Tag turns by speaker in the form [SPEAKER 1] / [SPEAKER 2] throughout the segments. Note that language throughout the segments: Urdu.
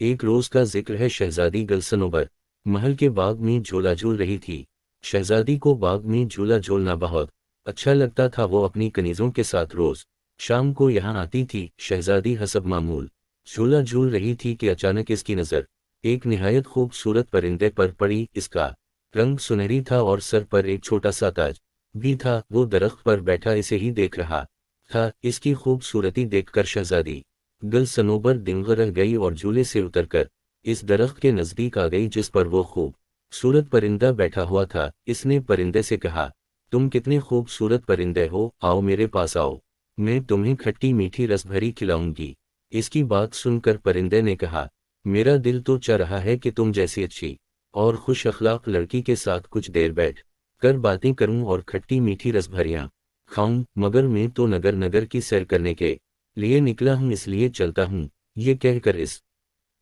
[SPEAKER 1] ایک روز کا ذکر ہے، شہزادی گلصنوبر محل کے باغ میں جھولا جھول رہی تھی۔ شہزادی کو باغ میں جھولا جھولنا بہت اچھا لگتا تھا۔ وہ اپنی کنیزوں کے ساتھ روز شام کو یہاں آتی تھی۔ شہزادی حسب معمول جھولا جھول رہی تھی کہ اچانک اس کی نظر ایک نہایت خوبصورت پرندے پر پڑی۔ اس کا رنگ سنہری تھا اور سر پر ایک چھوٹا سا تاج بھی تھا۔ وہ درخت پر بیٹھا اسے ہی دیکھ رہا تھا۔ اس کی خوبصورتی دیکھ کر شہزادی گلصنوبر دنگ رہ گئی اور جھولے سے اتر کر اس درخت کے نزدیک آ گئی جس پر وہ خوبصورت پرندہ بیٹھا ہوا تھا۔ اس نے پرندے سے کہا، تم کتنے خوبصورت پرندے ہو، آؤ میرے پاس آؤ، میں تمہیں کھٹی میٹھی رس بھری کھلاؤں گی۔ اس کی بات سن کر پرندے نے کہا، میرا دل تو چاہ رہا ہے کہ تم جیسی اچھی اور خوش اخلاق لڑکی کے ساتھ کچھ دیر بیٹھ کر باتیں کروں اور کھٹی میٹھی رس بھریاں کھاؤں، مگر میں تو نگر نگر کی سیر کرنے کے لیے نکلا ہوں، اس لیے چلتا ہوں۔ یہ کہہ کر اس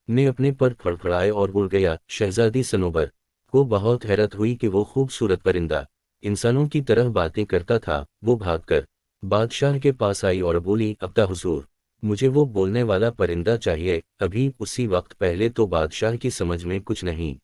[SPEAKER 1] نے اپنے پر پھڑپھڑائے اور اڑ گیا۔ شہزادی صنوبر کو بہت حیرت ہوئی کہ وہ خوبصورت پرندہ انسانوں کی طرح باتیں کرتا تھا۔ وہ بھاگ کر بادشاہ کے پاس آئی اور بولی، ابتا حضور، مجھے وہ بولنے والا پرندہ چاہیے ابھی۔ اسی وقت پہلے تو بادشاہ کی سمجھ میں کچھ نہیں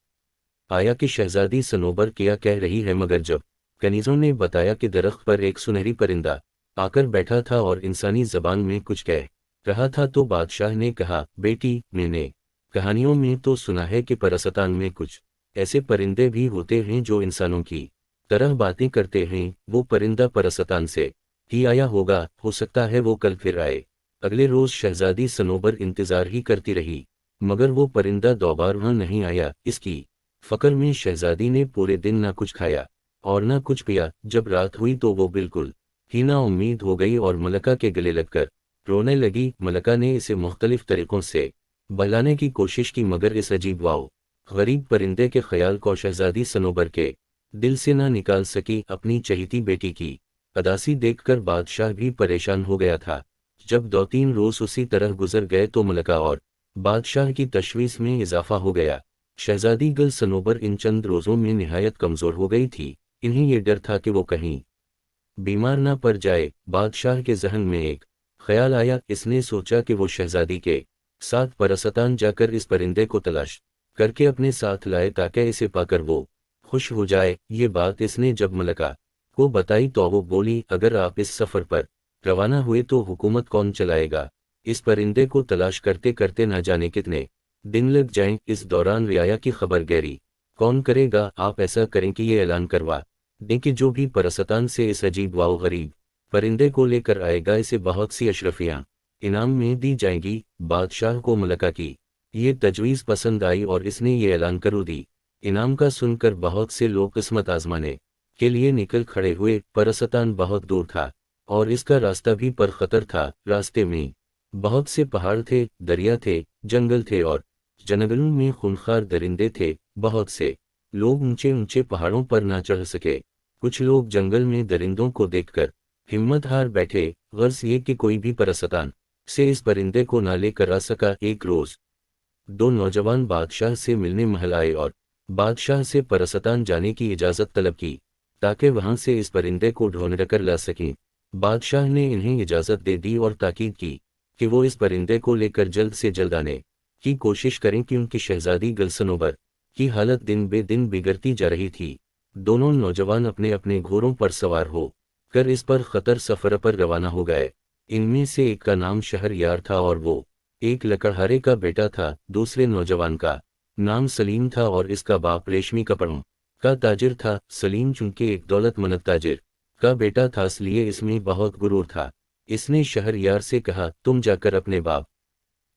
[SPEAKER 1] آیا کہ شہزادی صنوبر کیا کہہ رہی ہے، مگر جب کنیزوں نے بتایا کہ درخت پر ایک سنہری پرندہ آ کر بیٹھا تھا اور انسانی زبان میں کچھ کہہ رہا تھا، تو بادشاہ نے کہا، بیٹی، میں نے کہانیوں میں تو سنا ہے کہ پرستان میں کچھ ایسے پرندے بھی ہوتے ہیں جو انسانوں کی طرح باتیں کرتے ہیں۔ وہ پرندہ پرستان سے ہی آیا ہوگا، ہو سکتا ہے وہ کل پھر آئے۔ اگلے روز شہزادی صنوبر انتظار ہی کرتی رہی، مگر وہ پرندہ دوبارہ نہیں آیا۔ اس کی فکر میں شہزادی نے پورے دن نہ کچھ کھایا اور نہ کچھ پیا۔ جب رات ہوئی تو وہ بالکل ہی نا امید ہو گئی اور ملکہ کے گلے لگ کر رونے لگی۔ ملکہ نے اسے مختلف طریقوں سے بہلانے کی کوشش کی، مگر اس عجیب واؤ غریب پرندے کے خیال کو شہزادی صنوبر کے دل سے نہ نکال سکی۔ اپنی چہیتی بیٹی کی اداسی دیکھ کر بادشاہ بھی پریشان ہو گیا تھا۔ جب 2-3 روز اسی طرح گزر گئے تو ملکہ اور بادشاہ کی تشویش میں اضافہ ہو گیا۔ شہزادی گلصنوبر ان چند روزوں میں نہایت کمزور ہو گئی تھی۔ انہیں یہ ڈر تھا کہ وہ کہیں بیمار نہ پڑ جائے۔ بادشاہ کے ذہن میں ایک خیال آیا۔ اس نے سوچا کہ وہ شہزادی کے ساتھ پرستان جا کر اس پرندے کو تلاش کر کے اپنے ساتھ لائے تاکہ اسے پا کر وہ خوش ہو جائے۔ یہ بات اس نے جب ملکہ کو بتائی تو وہ بولی، اگر آپ اس سفر پر روانہ ہوئے تو حکومت کون چلائے گا؟ اس پرندے کو تلاش کرتے کرتے نہ جانے کتنے دن لگ جائیں۔ اس دوران رعایا کی خبر گیری کون کرے گا؟ آپ ایسا کریں کہ یہ اعلان کروا دیں کہ جو بھی پرستان سے اس عجیب واؤ غریب پرندے کو لے کر آئے گا، اسے بہت سی اشرفیاں انعام میں دی جائیں گی۔ بادشاہ کو ملکہ کی یہ تجویز پسند آئی اور اس نے یہ اعلان کرو دی۔ انعام کا سن کر بہت سے لوگ قسمت آزمانے کے لیے نکل کھڑے ہوئے۔ پرستان بہت دور تھا اور اس کا راستہ بھی پر خطر تھا۔ راستے میں بہت سے پہاڑ تھے، دریا تھے، جنگل تھے اور جنگلوں میں خونخوار درندے تھے۔ بہت سے لوگ اونچے اونچے پہاڑوں پر نہ چڑھ سکے۔ کچھ لوگ جنگل میں درندوں کو دیکھ کر ہمت ہار بیٹھے، غرض یہ کہ کوئی بھی پرستان سے اس پرندے کو نہ لے کر آ سکا۔ ایک روز 2 نوجوان بادشاہ سے ملنے محل آئے اور بادشاہ سے پرستان جانے کی اجازت طلب کی تاکہ وہاں سے اس پرندے کو ڈھونڈ کر لا سکیں۔ بادشاہ نے انہیں اجازت دے دی اور تاکید کی کہ وہ اس پرندے کو لے کر جلد سے جلد آنے کی کوشش کریں، کیونکہ شہزادی گلصنوبر کی حالت دن بے دن بگڑتی جا رہی تھی۔ دونوں نوجوان اپنے اپنے گھوڑوں پر سوار ہو کر اس پر خطر سفر پر روانہ ہو گئے۔ ان میں سے ایک کا نام شہریار تھا اور وہ ایک لکڑہارے کا بیٹا تھا۔ دوسرے نوجوان کا نام سلیم تھا اور اس کا باپ ریشمی کپڑوں کا تاجر تھا۔ سلیم چونکہ ایک دولت مند تاجر کا بیٹا تھا، اس لیے اس میں بہت غرور تھا۔ اس نے شہریار سے کہا، تم جا کر اپنے باپ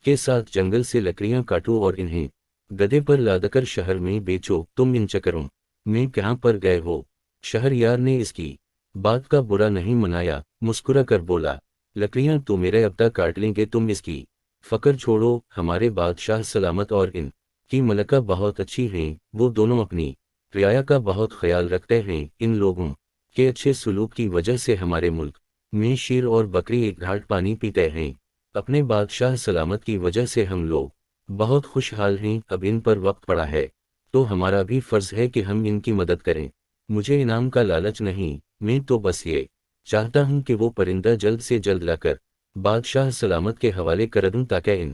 [SPEAKER 1] کے ساتھ جنگل سے لکڑیاں کاٹو اور انہیں گدھے پر لاد کر شہر میں بیچو۔ تم ان چکروں میں کہاں پر گئے ہو؟ شہریار نے اس کی بات کا برا نہیں منایا، مسکرا کر بولا، لکڑیاں تو میرے ابتا کاٹ لیں گے، تم اس کی فکر چھوڑو۔ ہمارے بادشاہ سلامت اور ان کی ملکہ بہت اچھی ہیں۔ وہ دونوں اپنی رعایا کا بہت خیال رکھتے ہیں۔ ان لوگوں کے اچھے سلوک کی وجہ سے ہمارے ملک میں شیر اور بکری ایک گھاٹ پانی پیتے ہیں۔ اپنے بادشاہ سلامت کی وجہ سے ہم لوگ بہت خوشحال ہیں۔ اب ان پر وقت پڑا ہے تو ہمارا بھی فرض ہے کہ ہم ان کی مدد کریں۔ مجھے انعام کا لالچ نہیں، میں تو بس یہ چاہتا ہوں کہ وہ پرندہ جلد سے جلد لا کر بادشاہ سلامت کے حوالے کر دوں تاکہ ان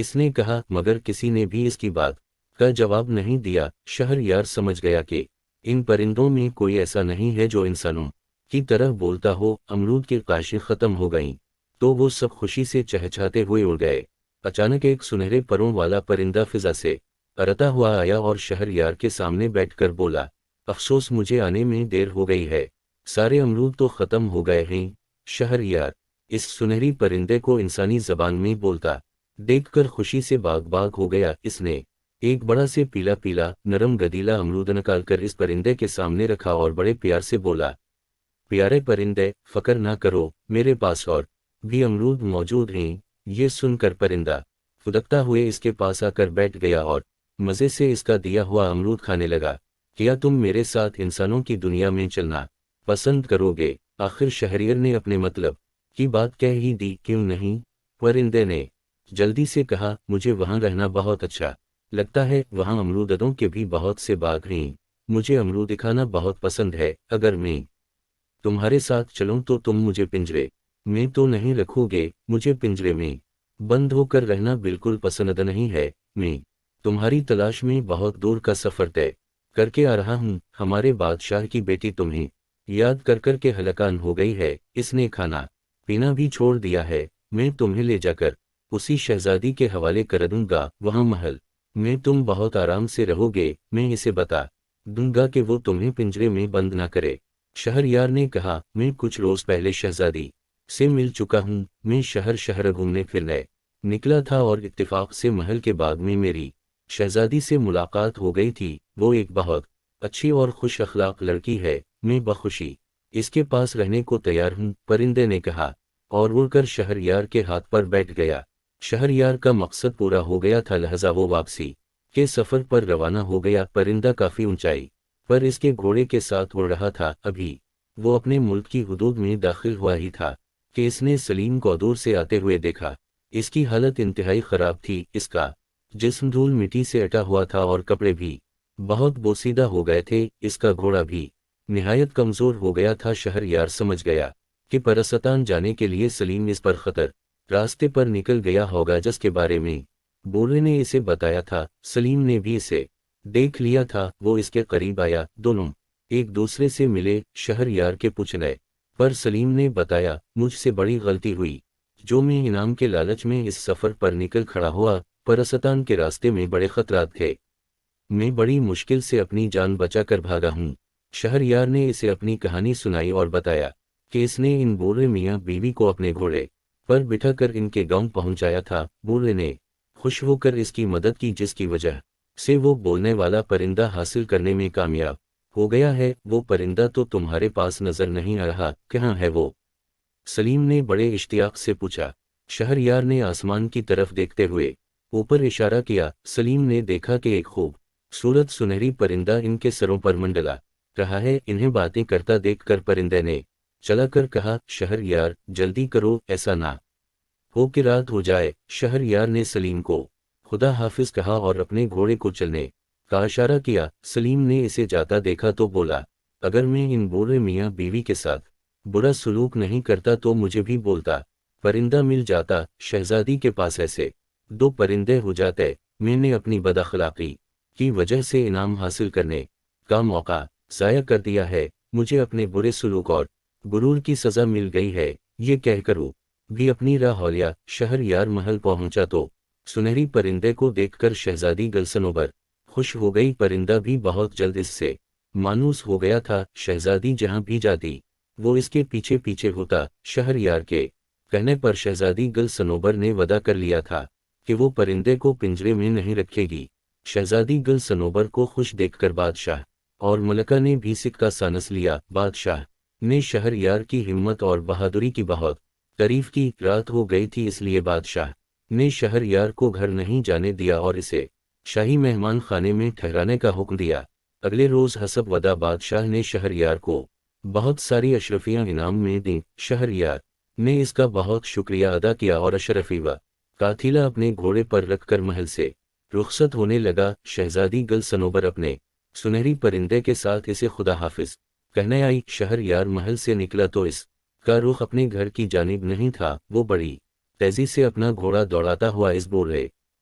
[SPEAKER 1] اس نے کہا مگر کسی نے بھی اس کی بات کا جواب نہیں دیا۔ شہریار سمجھ گیا کہ ان پرندوں میں کوئی ایسا نہیں ہے جو انسانوں کی طرح بولتا ہو۔ امرود کی کاشیں ختم ہو گئیں تو وہ سب خوشی سے چہچہاتے ہوئے اڑ گئے۔ اچانک ایک سنہرے پروں والا پرندہ فضا سے اڑتا ہوا آیا اور شہریار کے سامنے بیٹھ کر بولا، افسوس مجھے آنے میں دیر ہو گئی ہے، سارے امرود تو ختم ہو گئے ہیں۔ شہریار اس سنہری پرندے کو انسانی زبان میں بولتا دیکھ کر خوشی سے باغ باغ ہو گیا۔ اس نے ایک بڑا سے پیلا پیلا نرم گدیلا امرود نکال کر اس پرندے کے سامنے رکھا اور بڑے پیار سے بولا، پیارے پرندے فکر نہ کرو، میرے پاس اور بھی امرود موجود ہیں۔ یہ سن کر پرندہ فدکتا ہوئے اس کے پاس آ کر بیٹھ گیا اور مزے سے اس کا دیا ہوا امرود کھانے لگا۔ کیا تم میرے ساتھ انسانوں کی دنیا میں چلنا پسند کرو گے؟ آخر شہریار نے اپنے مطلب کی بات کہہ ہی دی، کیوں نہیں؟ پرندے نے جلدی سے کہا، مجھے وہاں رہنا بہت اچھا لگتا ہے، وہاں امرودوں کے بھی بہت سے باغ ہیں، مجھے امرود کھانا بہت پسند ہے، اگر میں تمہارے ساتھ چلوں تو تم مجھے پنجرے میں تو نہیں رکھو گے؟ مجھے پنجرے میں بند ہو کر رہنا بالکل پسند نہیں ہے، میں تمہاری تلاش میں بہت دور کا سفر طے کر کے آ رہا ہوں۔ ہمارے بادشاہ کی بیٹی تمہیں یاد کر کر کے ہلکان ہو گئی ہے، اس نے کھانا پینا بھی چھوڑ دیا ہے، میں تمہیں لے جا کر اسی شہزادی کے حوالے کر دوں گا، وہاں محل میں تم بہت آرام سے رہو گے، میں اسے بتا دوں گا کہ وہ تمہیں پنجرے میں بند نہ کرے۔ شہریار نے کہا، میں کچھ روز پہلے شہزادی سے مل چکا ہوں، میں شہر شہر گھومنے پھرنے نکلا تھا اور اتفاق سے محل کے باغ میں میری شہزادی سے ملاقات ہو گئی تھی، وہ ایک بہت اچھی اور خوش اخلاق لڑکی ہے، میں بخوشی اس کے پاس رہنے کو تیار ہوں، پرندے نے کہا اور اڑ کر شہریار کے ہاتھ پر بیٹھ گیا۔ شہریار کا مقصد پورا ہو گیا تھا، لہذا وہ واپسی کے سفر پر روانہ ہو گیا۔ پرندہ کافی اونچائی پر اس کے گھوڑے کے ساتھ اڑ رہا تھا، ابھی وہ اپنے ملک کی حدود میں داخل ہوا ہی تھا کہ اس نے سلیم کو دور سے آتے ہوئے دیکھا۔ اس کی حالت انتہائی خراب تھی، اس کا جسم دھول مٹی سے اٹا ہوا تھا اور کپڑے بھی بہت بوسیدہ ہو گئے تھے، اس کا گھوڑا بھی نہایت کمزور ہو گیا تھا۔ شہریار سمجھ گیا کہ پرستان جانے کے لیے سلیم اس پر خطر راستے پر نکل گیا ہوگا جس کے بارے میں بوڑھے نے اسے بتایا تھا۔ سلیم نے بھی اسے دیکھ لیا تھا، وہ اس کے قریب آیا، دونوں ایک دوسرے سے ملے۔ شہریار کے پوچھنے پر سلیم نے بتایا، مجھ سے بڑی غلطی ہوئی جو میں انعام کے لالچ میں اس سفر پر نکل کھڑا ہوا، پرستان کے راستے میں بڑے خطرات تھے، میں بڑی مشکل سے اپنی جان بچا کر بھاگا ہوں۔ شہریار نے اسے اپنی کہانی سنائی اور بتایا کہ اس نے ان بوڑھے میاں بیوی کو اپنے گھوڑے پر بٹھا کر ان کے گاؤں پہنچایا تھا۔ بوڑھے نے خوش ہو کر اس کی مدد کی، جس کی وجہ سے وہ بولنے والا پرندہ حاصل کرنے میں کامیاب ہو گیا ہے۔ وہ پرندہ تو تمہارے پاس نظر نہیں آ رہا، کہاں ہے وہ؟ سلیم نے بڑے اشتیاق سے پوچھا۔ شہریار نے آسمان کی طرف دیکھتے ہوئے اوپر اشارہ کیا۔ سلیم نے دیکھا کہ ایک خوب صورت سنہری پرندہ ان کے سروں پر منڈلا رہا ہے۔ انہیں باتیں کرتا دیکھ کر پرندے نے چلا کر کہا، شہریار جلدی کرو، ایسا نہ ہو کہ رات ہو جائے۔ شہریار نے سلیم کو خدا حافظ کہا اور اپنے گھوڑے کو چلنے کا اشارہ کیا۔ سلیم نے اسے جاتا دیکھا تو بولا، اگر میں ان بوڑھے میاں بیوی کے ساتھ برا سلوک نہیں کرتا تو مجھے بھی بولتا پرندہ مل جاتا، شہزادی کے پاس ایسے دو پرندے ہو جاتے، میں نے اپنی بد اخلاقی کی وجہ سے انعام حاصل کرنے کا موقع ضائع کر دیا ہے، مجھے اپنے برے سلوک اور غرور کی سزا مل گئی ہے۔ یہ کہہ کر وہ بھی اپنی راہ ہو لیا۔ شہریار محل پہنچا تو سنہری پرندے کو دیکھ کر شہزادی گلصنوبر خوش ہو گئی، پرندہ بھی بہت جلد اس سے مانوس ہو گیا تھا۔ شہزادی جہاں بھی جاتی وہ اس کے پیچھے پیچھے ہوتا۔ شہریار کے کہنے پر شہزادی گلصنوبر نے وعدہ کر لیا تھا کہ وہ پرندے کو پنجرے میں نہیں رکھے گی۔ شہزادی گلصنوبر کو خوش دیکھ کر بادشاہ اور ملکہ نے بھی سکہ سانس لیا۔ بادشاہ نے شہریار کی ہمت اور بہادری کی بہت تعریف کی۔ رات ہو گئی تھی، اس لیے بادشاہ نے شہریار کو گھر نہیں جانے دیا اور اسے شاہی مہمان خانے میں ٹھہرانے کا حکم دیا۔ اگلے روز حسب وعدہ بادشاہ نے شہریار کو بہت ساری اشرفیاں انعام میں دیں۔ شہریار نے اس کا بہت شکریہ ادا کیا اور اشرفی و قاتیلہ اپنے گھوڑے پر رکھ کر محل سے رخصت ہونے لگا۔ شہزادی گلصنوبر اپنے سنہری پرندے کے ساتھ اسے خدا حافظ کہنے آئی۔ شہریار محل سے نکلا تو اس کا رخ اپنے گھر کی جانب نہیں تھا، وہ بڑی تیزی سے اپنا گھوڑا دوڑاتا ہوا اس بوڑھے